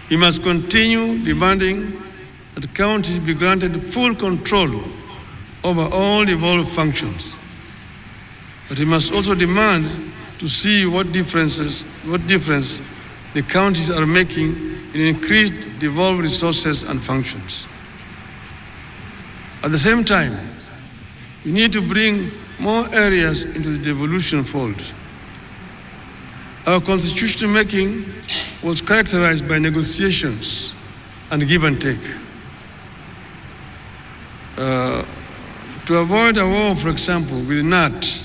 He must continue demanding that counties be granted full control over all devolved functions. But he must also demand to see what difference the counties are making in increased devolved resources and functions. At the same time, we need to bring more areas into the devolution fold. Our constitution making was characterized by negotiations and give and take. To avoid a war, for example, with KNUT,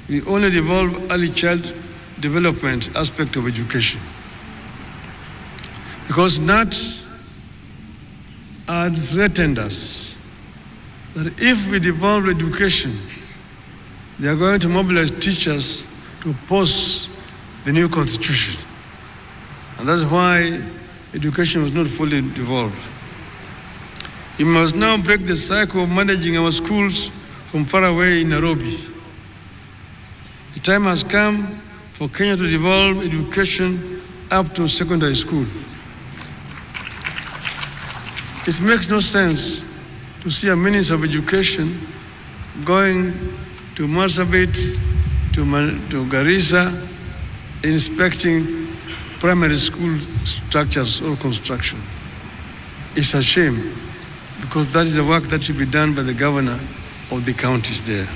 we only devolve early child development aspect of education. Because KNUT had threatened us that if we devolve education, they are going to mobilize teachers to oppose the new constitution. And that's why education was not fully devolved. We must now break the cycle of managing our schools from far away in Nairobi. The time has come for Kenya to devolve education up to secondary school. It makes no sense to see a Minister of Education going to Marsabit, to Garissa, inspecting primary school structures or construction. It's a shame, because that is the work that should be done by the governor of the counties there.